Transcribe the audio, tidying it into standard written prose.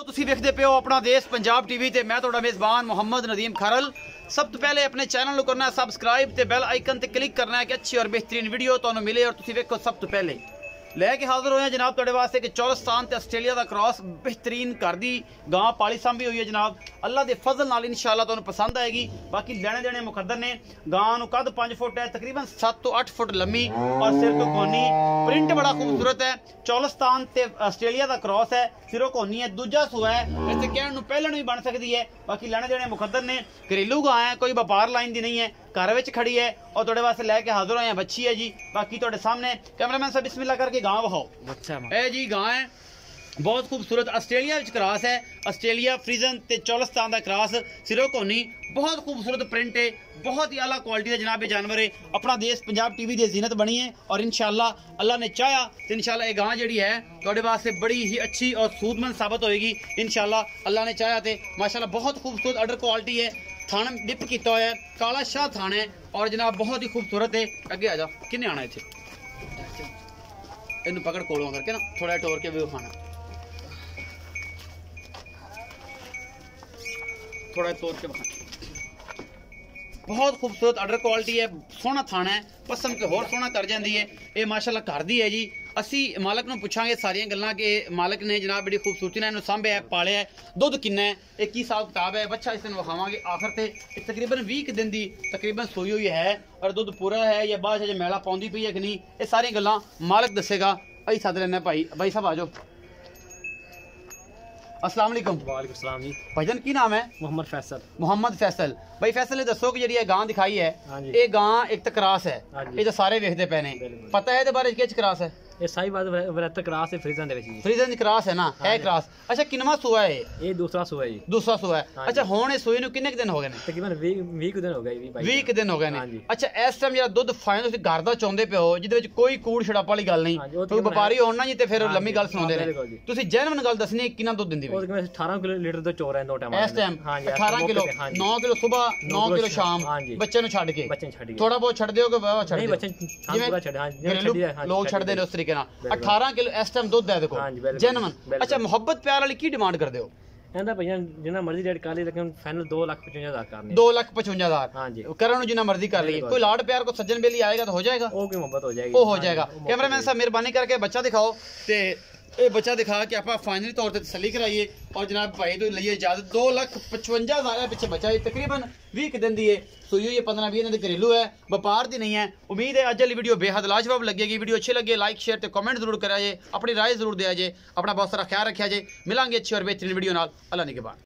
ਤੁਸੀਂ ਵੇਖਦੇ ਪਿਓ ਆਪਣਾ ਦੇਸ਼ ਪੰਜਾਬ ਟੀਵੀ ਤੇ ਮੈਂ ਤੁਹਾਡਾ ਮੇਜ਼ਬਾਨ ਮੁਹੰਮਦ ਨਦੀਮ ਖਰਲ। सब तो पहले अपने चैनल को करना है सबसक्राइब ते बेल आइकन ते क्लिक करना है कि अच्छी और बेहतरीन वीडियो तुहानू मिले और तुसी वेखो सब तो पहले। लैके हाजिर होए जनाब तुहाडे वास्ते कि चौलस्तान ते आस्ट्रेलिया का क्रॉस बेहतरीन घर दी गां पाली सांभी हुई है जनाब। अल्लाह के फजल नाल इंशाअल्लाह तुहानू पसंद आएगी। बाकी लेने देने मुकद्दर ने। गां नू कद 5 फुट है, तकरीबन 7 तो 8 फुट लम्मी और सिर तो कोनी। प्रिंट बड़ा खूबसूरत है। चौलस्तान ते आस्ट्रेलिया का क्रॉस है, सिरों कोनी है, दूजा सूआ है। इसे कहने पहले भी बन सकती है। बाकी लेने देने मुकद्दर ने। घरेलू गां है, कोई व्यापार लाइन दी नहीं है, घर विच खड़ी है और तुहाडे वास्ते लैके हाजिर होए बच्ची है जी। बाकी तुहाडे सामने कैमरामैन साहब बिस्मिल्लाह करके गां वहाओ। ए जी गां है बहुत खूबसूरत आस्ट्रेलिया विच क्रॉस है। आस्ट्रेलिया फ्रीजन ते चौलस्तान का क्रॉस, सिरों कोनी, बहुत खूबसूरत प्रिंट है, बहुत ही आला क्वालिटी का जनाब ये जानवर है। अपना देश पंजाब टीवी की जीनत बनी है और इंशाअल्लाह अल्लाह ने चाहा तो इंशाअल्लाह ये गां जी है तुहाडे वास्ते बड़ी ही अच्छी और सूदमंद साबित होएगी इंशाअल्लाह। अल्लाह ने चाहा तो माशाअल्लाह बहुत खूबसूरत अडर क्वालिटी है। थान डिप किया हुआ है, काला शाह थान है और जनाब बहुत ही खूबसूरत है। अगे आ जा किन्ने आना इत्थे, इनू पकड़ कोलों करके ना थोड़ा टोर के भी खाना, थोड़ा तोड़ के बखाना। बहुत खूबसूरत अडर क्वालिटी है, सोहना थाना है, पसंद के होर सोहना कर जाती है। ये माशाअल्लाह घर दी है जी। असी मालक नूं पुछांगे सारियां गल्लां कि मालक ने जनाब बड़ी खूबसूरती ने इन्हूं सांभिया है, पालिया है, दुध किन्ना है, एक की हिसाब किताब है, बच्चा इस दिन विखावांगे आखिर ते। तकरीबन 20 दिन दी तकरीबन सोई हुई है और दुध पूरा है या बाद च मैला पाउंदी पई है कि नहीं, ये सारी गल्लां मालक दसेगा। असीं सद लैने भाई साहब आ जाओ। अस्सलाम वालेकुम। वालेकुम सलाम जी। भाईजान की नाम है? मोहम्मद फैसल। मोहम्मद फैसल। भाई फैसल ने दसो कि जी गां दिखाई है, ये गां एक तो क्रॉस है, ये तो सारे वेखते पे ने, पता है बारे किस क्रॉस है? ये सारी बात वरत क्रॉस है, फ्रीजन दे विच जी। फ्रीजन दी क्रॉस है ना, है क्रॉस। अच्छा किनवा सूआ है ये? दूसरा सूआ है जी। दूसरा सूआ है। अच्छा हुण इस सूए नूं किन्ने दिन हो गए ने? तकरीबन 20 दिन हो गए जी। 20 दिन हो गए ने। अच्छा इस टाइम जेड़ा दुध फाइनल तुसीं घर दा चाहुंदे पे हो जिहदे विच कोई कूड़ छड़ाप वाली गल नहीं, कोई व्यापारी होण ना जी ते फिर लम्मी गल सुणाउंदे ने। तुसीं जेन्युइन गल दसनी किन्ना दुध दिंदी वे? 18 किलो लीटर दुध चो रहा है दो टाइम इस टाइम। 18 किलो, 9 किलो सुबह, 9 किलो शाम, बच्चे नूं छड्ड के थोड़ा बहुत छड्ड दिओ कि छड्ड दिओ? बच्चे पूरा छड्ड, हां जी लोग छड्डदे ने उस तरीके नाल। 18 किलो इस टाइम दुध है देखो जेन्युइन। अच्छा मुहब्बत प्यार वाली की डिमांड कर दियो? कहंदा भैया जिन्ना मर्जी रेट कर ली, लेकिन फाइनल 2,55,000 करनी। 2,55,000 हां जी। करन जिन्ना मर्जी कर ली। कोई लाड प्यार को सज्जन बेली आएगा तो हो जाएगा, ओ की मोहब्बत हो जाएगी, ओ हो जाएगा। कैमरामैन साहब मेहरबानी करके बच्चा दिखाओ ते ये बच्चा दिखा के आप फाइनली तौर पर तसली कराइए और जनाब भाई तो लिए इजाजत। 2,55,000 पिछले बच्चा है, तकरीबन 20 दिन दी है, सुई हुई है, 15-20 दिन घरेलू है, व्यापार दी नहीं है। उम्मीद है अज वाली वीडियो बेहद लाजवाब लगेगी। वीडियो अच्छी लगे लाइक शेयर ते कमेंट जरूर करा जे, अपनी राय जरूर दिया जे, अपना बहुत सारा ख्याल रखा जे। मिलांगे अच्छी और बेहतरीन वीडियो नाल। अल्लाह निगहबान।